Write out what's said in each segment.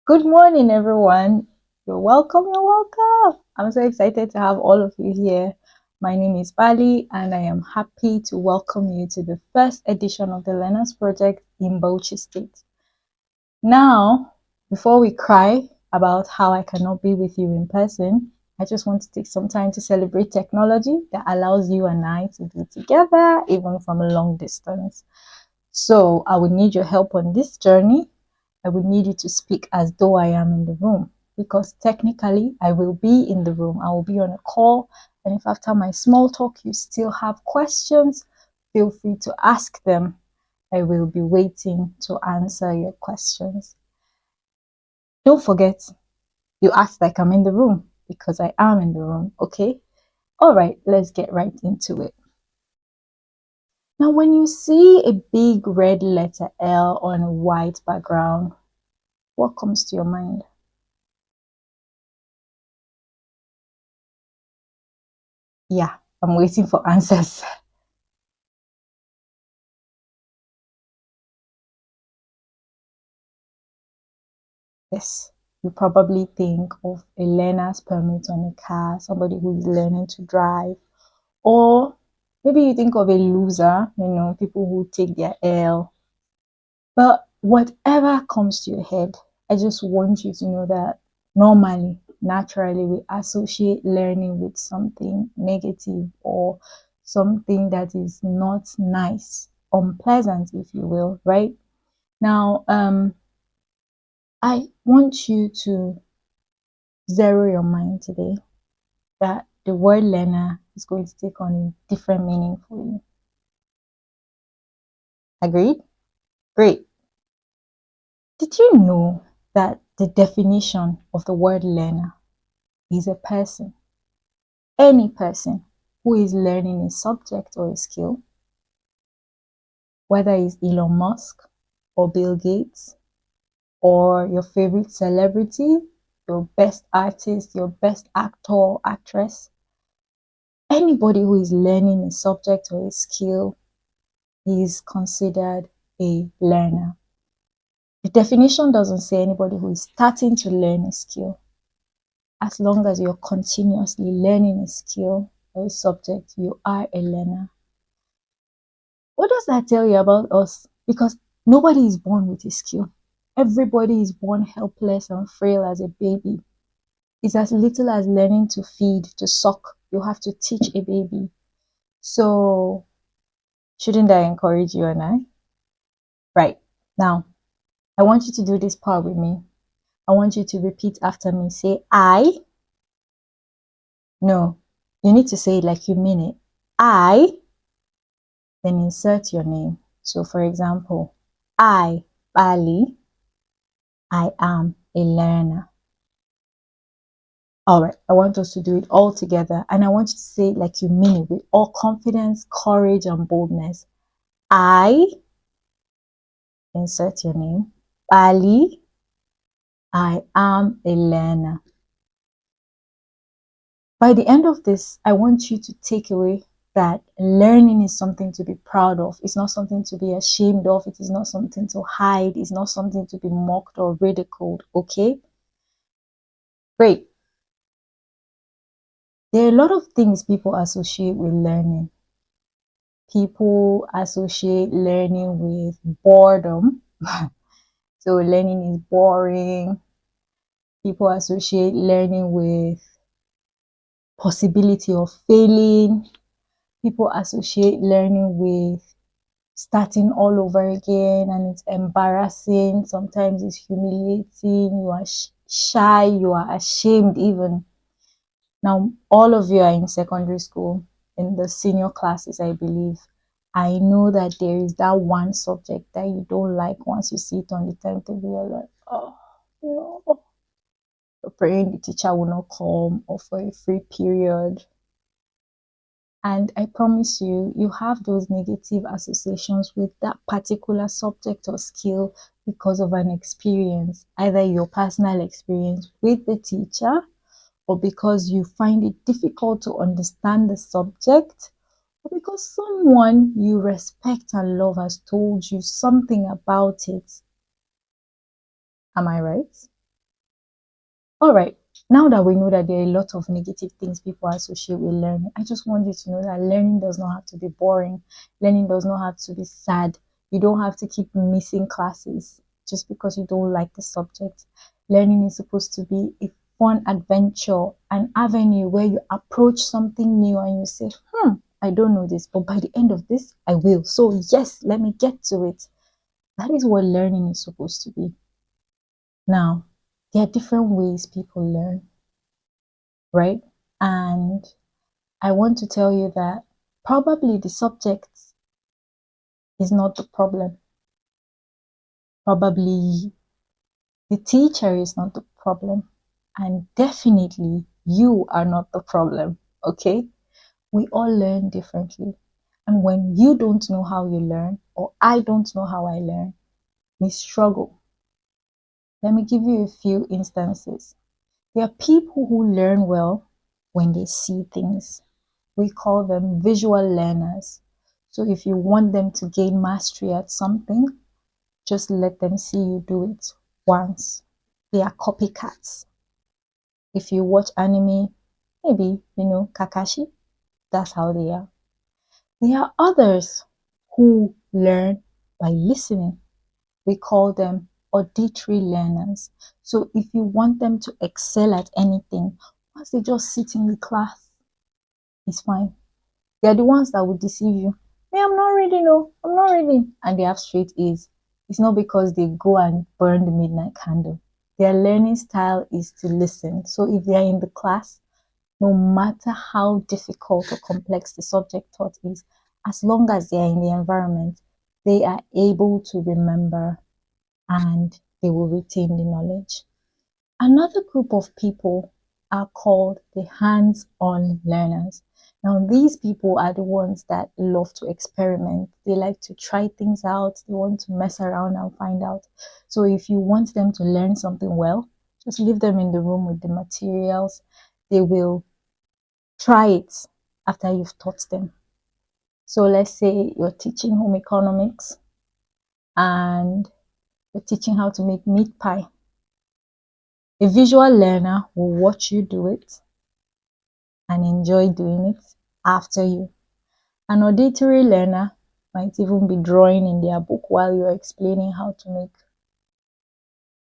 Good morning, everyone. You're welcome. You're welcome. I'm so excited to have all of you here. My name is Ballie, and I am happy to welcome you to the first edition of the Learners Project in Bauchi State. Now, before we cry about how I cannot be with you in person, I just want to take some time to celebrate technology that allows you and I to be together, even from a long distance. So, I would need your help on this journey. I would need you to speak as though I am in the room, because technically I will be in the room. I will be on a call. And if after my small talk you still have questions, feel free to ask them. I will be waiting to answer your questions. Don't forget, you asked like I'm in the room, because I am in the room, okay? All right, let's get right into it. Now, when you see a big red letter L on a white background, what comes to your mind? Yeah, I'm waiting for answers. Yes, you probably think of a learner's permit on a car, somebody who is learning to drive, or maybe you think of a loser, people who take their L. But whatever comes to your head, I just want you to know that normally, naturally, we associate learning with something negative or something that is not nice, unpleasant, if you will, right? Now, I want you to zero your mind today that the word learner is going to take on a different meaning for you. Agreed? Great. Did you know that the definition of the word learner is a person, any person who is learning a subject or a skill, whether it's Elon Musk or Bill Gates or your favorite celebrity, your best artist, your best actor or actress, anybody who is learning a subject or a skill is considered a learner. The definition doesn't say anybody who is starting to learn a skill. As long as you're continuously learning a skill or a subject, you are a learner. What does that tell you about us? Because nobody is born with a skill. Everybody is born helpless and frail as a baby. It's as little as learning to feed, to suck. You have to teach a baby. So, shouldn't I encourage you and I? Right. Now, I want you to do this part with me. I want you to repeat after me. Say, I. No, you need to say it like you mean it. I, then insert your name. So, for example, I, Ballie, I am a learner. All right, I want us to do it all together. And I want you to say it like you mean it with all confidence, courage, and boldness. I, insert your name. Ballie, I am a learner. By the end of this, I want you to take away that learning is something to be proud of. It's not something to be ashamed of. It is not something to hide. It's not something to be mocked or ridiculed. Okay? Great. There are a lot of things people associate with learning. People associate learning with boredom. So learning is boring. People associate learning with possibility of failing. People associate learning with starting all over again, and it's embarrassing. Sometimes it's humiliating. You are shy. You are ashamed even. Now, all of you are in secondary school, in the senior classes, I believe. I know that there is that one subject that you don't like. Once you see it on the timetable, you're like, oh, no. You're praying the teacher will not come, or for a free period. And I promise you, you have those negative associations with that particular subject or skill because of an experience, either your personal experience with the teacher, or because you find it difficult to understand the subject, or because someone you respect and love has told you something about it. Am I right? All right. Now that we know that there are a lot of negative things people associate with learning, I just want you to know that learning does not have to be boring. Learning does not have to be sad. You don't have to keep missing classes just because you don't like the subject. Learning is supposed to be a fun adventure, an avenue where you approach something new and you say, I don't know this, but by the end of this, I will. So, yes, let me get to it. That is what learning is supposed to be. Now, there are different ways people learn, right? And I want to tell you that probably the subject is not the problem. Probably the teacher is not the problem. And definitely you are not the problem, okay? We all learn differently. And when you don't know how you learn, or I don't know how I learn, we struggle. Let me give you a few instances. There are people who learn well when they see things. We call them visual learners. So if you want them to gain mastery at something, just let them see you do it once. They are copycats. If you watch anime, maybe, Kakashi, that's how they are. There are others who learn by listening. We call them auditory learners. So if you want them to excel at anything, once they just sit in the class, it's fine. They're the ones that will deceive you. Hey, I'm not reading, no, I'm not reading. And they have straight A's. It's not because they go and burn the midnight candle. Their learning style is to listen. So if they are in the class, no matter how difficult or complex the subject taught is, as long as they are in the environment, they are able to remember and they will retain the knowledge. Another group of people are called the hands-on learners. Now, these people are the ones that love to experiment. They like to try things out. They want to mess around and find out. So if you want them to learn something well, just leave them in the room with the materials. They will try it after you've taught them. So let's say you're teaching home economics and you're teaching how to make meat pie. A visual learner will watch you do it and enjoy doing it after you. An auditory learner might even be drawing in their book while you're explaining how to make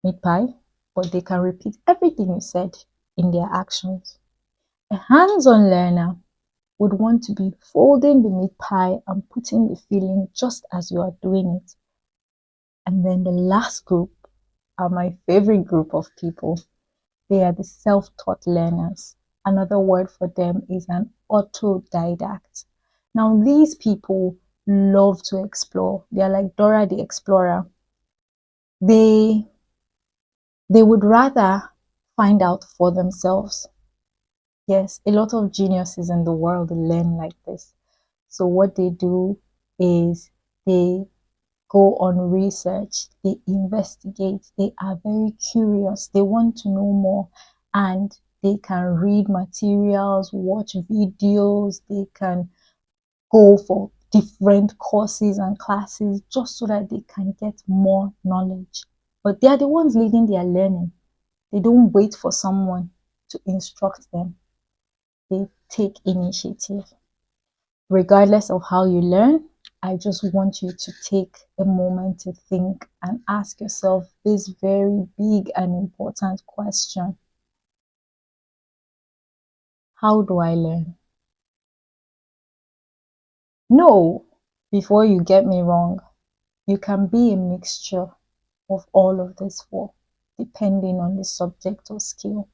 meat pie, but they can repeat everything you said in their actions. A hands-on learner would want to be folding the meat pie and putting the filling just as you are doing it. And then the last group are my favorite group of people. They are the self-taught learners. Another word for them is an autodidact. Now, these people love to explore. They are like Dora the Explorer. They would rather find out for themselves. Yes, a lot of geniuses in the world learn like this. So what they do is they go on research, they investigate, they are very curious, they want to know more, and they can read materials, watch videos, they can go for different courses and classes just so that they can get more knowledge. But they are the ones leading their learning. They don't wait for someone to instruct them. They take initiative. Regardless of how you learn, I just want you to take a moment to think and ask yourself this very big and important question. How do I learn? No, before you get me wrong, you can be a mixture of all of these four, depending on the subject or skill.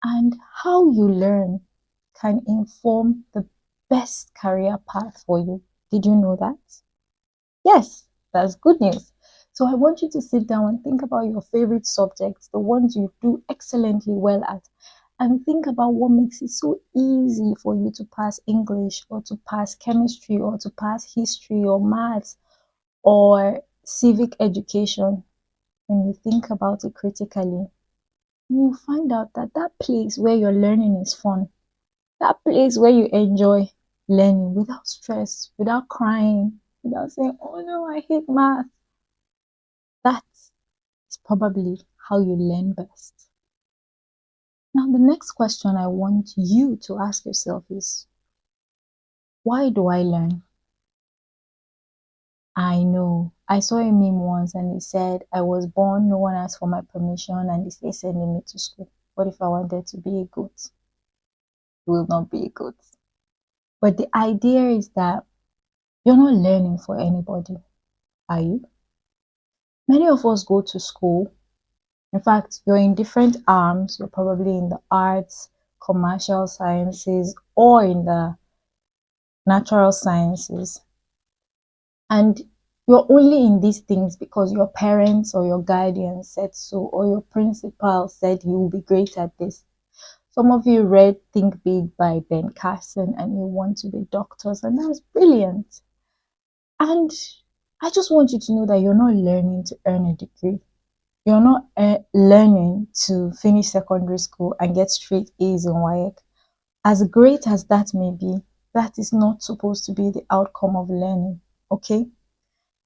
And how you learn can inform the best career path for you. Did you know that? Yes, that's good news. So I want you to sit down and think about your favorite subjects, the ones you do excellently well at, and think about what makes it so easy for you to pass English or to pass chemistry or to pass history or maths or civic education. When you think about it critically, you find out that that place where you're learning is fun. That place where you enjoy learning without stress, without crying, without saying, oh no, I hate math. That is probably how you learn best. Now, the next question I want you to ask yourself is, why do I learn? I know. I saw a meme once and it said, I was born, no one asked for my permission, and they say sending me to school. What if I wanted to be a goat? Will not be a goat. But the idea is that you're not learning for anybody, are you? Many of us go to school. In fact, you're in different arms. You're probably in the arts, commercial sciences, or in the natural sciences. And you're only in these things because your parents or your guardian said so, or your principal said you will be great at this. Some of you read Think Big by Ben Carson and you want to be doctors, and that's brilliant. And I just want you to know that you're not learning to earn a degree. You're not learning to finish secondary school and get straight A's in WAEC. As great as that may be, that is not supposed to be the outcome of learning, okay?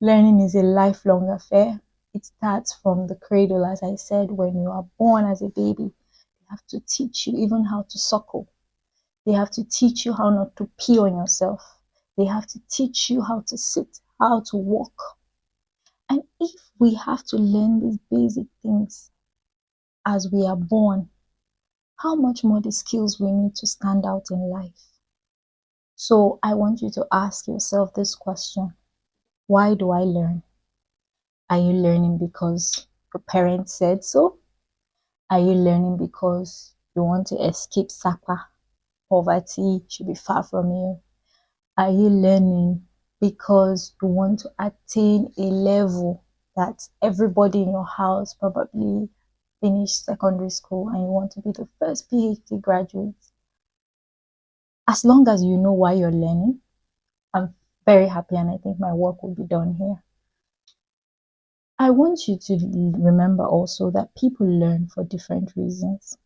Learning is a lifelong affair. It starts from the cradle, as I said, when you are born as a baby. They have to teach you even how to suckle. They have to teach you how not to pee on yourself. They have to teach you how to sit, how to walk. And if we have to learn these basic things as we are born, how much more the skills we need to stand out in life? So I want you to ask yourself this question. Why do I learn? Are you learning because your parents said so? Are you learning because you want to escape SAPA? Poverty should be far from you. Are you learning because you want to attain a level that everybody in your house probably finished secondary school and you want to be the first PhD graduate? As long as you know why you're learning, I'm very happy and I think my work will be done here. I want you to remember also that people learn for different reasons,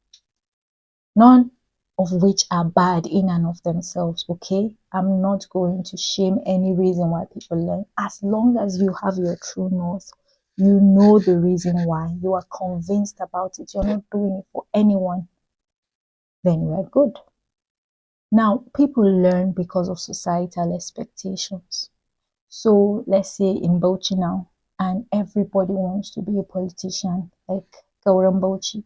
none of which are bad in and of themselves, okay? I'm not going to shame any reason why people learn. As long as you have your true north, you know the reason why, you are convinced about it, you're not doing it for anyone, then you are good. Now, people learn because of societal expectations. So let's say in Bauchi now, and everybody wants to be a politician like Gauram Bauchi,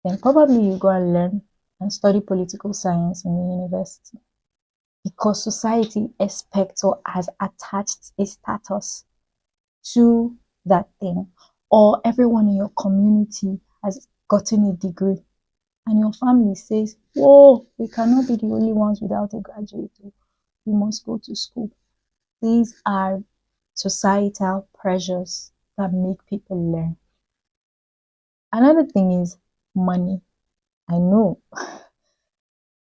then probably you go and learn and study political science in the university because society expects or has attached a status to that thing, or everyone in your community has gotten a degree and your family says, whoa, we cannot be the only ones without a graduate. We must go to school. These are societal pressures that make people learn. Another thing is money. I know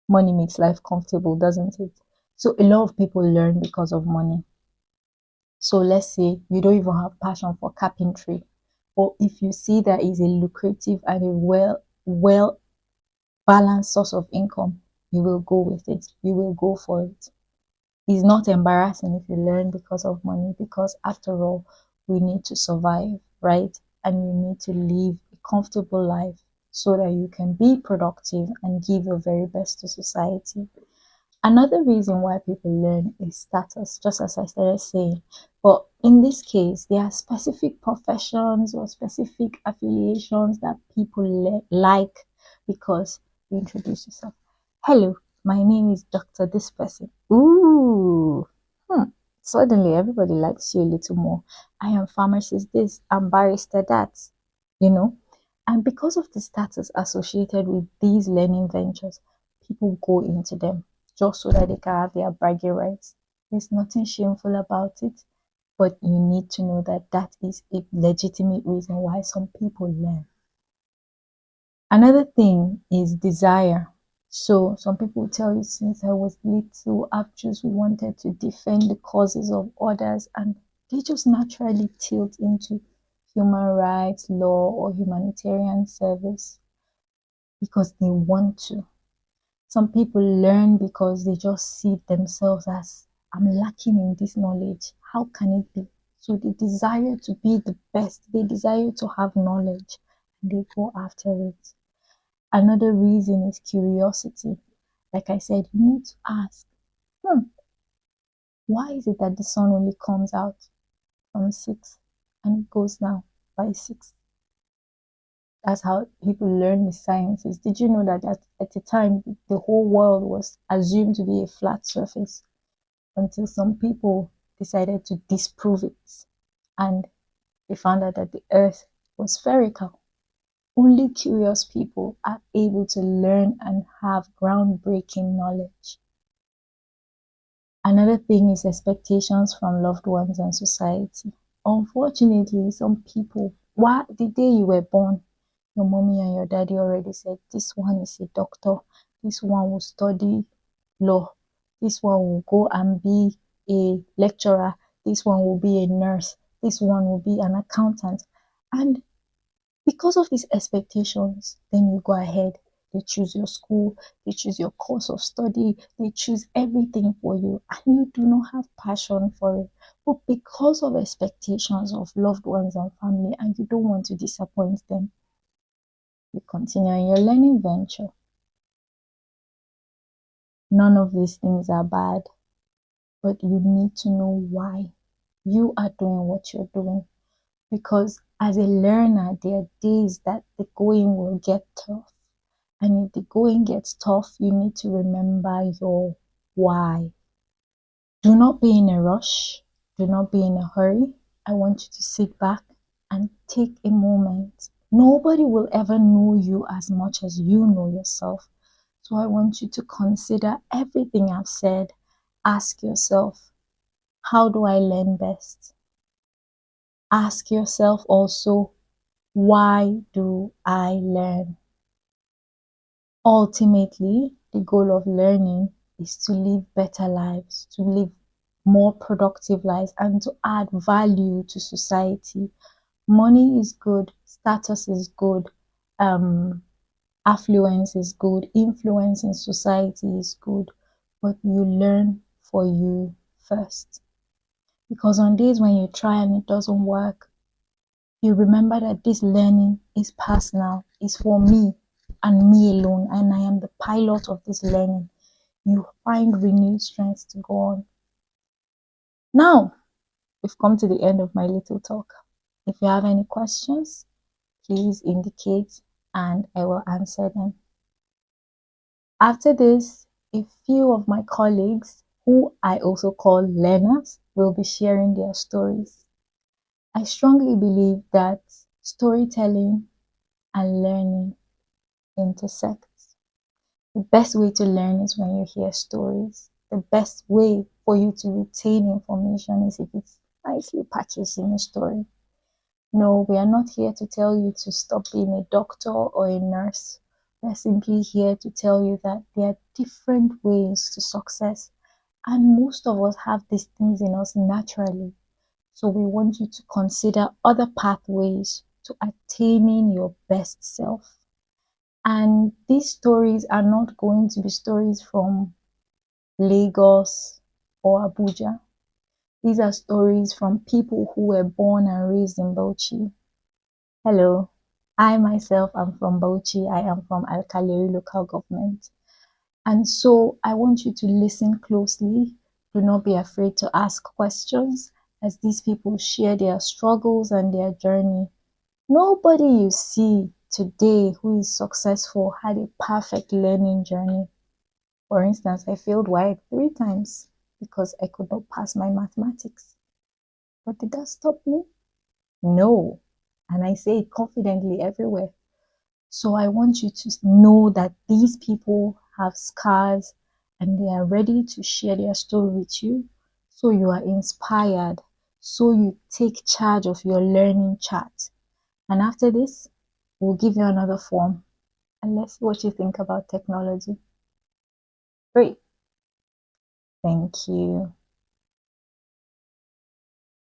money makes life comfortable, doesn't it? So a lot of people learn because of money. So let's say you don't even have passion for carpentry, or if you see that is a lucrative and a well balanced source of income, you will go with it. You will go for it. It's not embarrassing if you learn because of money, because after all, we need to survive, right? And you need to live a comfortable life so that you can be productive and give your very best to society. Another reason why people learn is status, just as I started saying. But in this case, there are specific professions or specific affiliations that people like because you introduce yourself. Hello, my name is Dr. This person. Ooh, suddenly everybody likes you a little more. I am pharmacist this, I'm barrister that, you know. And because of the status associated with these learning ventures, people go into them just so that they can have their bragging rights. There's nothing shameful about it, but you need to know that that is a legitimate reason why some people learn. Another thing is desire. So some people tell you since I was little, I've just wanted to defend the causes of others, and they just naturally tilt into human rights, law, or humanitarian service because they want to. Some people learn because they just see themselves as, I'm lacking in this knowledge. How can it be? So they desire to be the best. They desire to have knowledge and they go after it. Another reason is curiosity. Like I said, you need to ask, why is it that the sun only comes out from 6 and it goes down by 6? That's how people learn the sciences. Did you know that at the time the whole world was assumed to be a flat surface until some people decided to disprove it and they found out that the earth was spherical. Only curious people are able to learn and have groundbreaking knowledge. Another thing is expectations from loved ones and society. Unfortunately, some people, the day you were born, your mommy and your daddy already said, this one is a doctor, this one will study law, this one will go and be a lecturer, this one will be a nurse, this one will be an accountant. And because of these expectations, then you go ahead, they choose your school, they choose your course of study, they choose everything for you, and you do not have passion for it. But because of expectations of loved ones and family, and you don't want to disappoint them, you continue in your learning venture. None of these things are bad, but you need to know why you are doing what you're doing. Because as a learner, there are days that the going will get tough. And if the going gets tough, you need to remember your why. Do not be in a rush. Do not be in a hurry. I want you to sit back and take a moment. Nobody will ever know you as much as you know yourself. So I want you to consider everything I've said. Ask yourself, how do I learn best? Ask yourself also, why do I learn? Ultimately, the goal of learning is to live better lives, to live more productive lives, and to add value to society. Money is good, status is good, affluence is good, influence in society is good, but you learn for you first. Because on days when you try and it doesn't work, you remember that this learning is personal, is for me and me alone, and I am the pilot of this learning. You find renewed strength to go on. Now, we've come to the end of my little talk. If you have any questions, please indicate and I will answer them. After this, a few of my colleagues, who I also call learners, will be sharing their stories. I strongly believe that storytelling and learning intersect. The best way to learn is when you hear stories. The best way for you to retain information is if it's nicely packaged in a story. No, we are not here to tell you to stop being a doctor or a nurse. We're simply here to tell you that there are different ways to success, and most of us have these things in us naturally. So we want you to consider other pathways to attaining your best self. And these stories are not going to be stories from Lagos or Abuja. These are stories from people who were born and raised in Bauchi. Hello, I myself am from Bauchi. I am from Alkaleri local government. And so I want you to listen closely. Do not be afraid to ask questions as these people share their struggles and their journey. Nobody you see today who is successful had a perfect learning journey. For instance, I failed WAEC 3 times because I could not pass my mathematics. But did that stop me? No. And I say it confidently everywhere. So I want you to know that these people have scars and they are ready to share their story with you. So you are inspired. So you take charge of your learning chart. And after this, we'll give you another form. And let's see what you think about technology. Great. Thank you.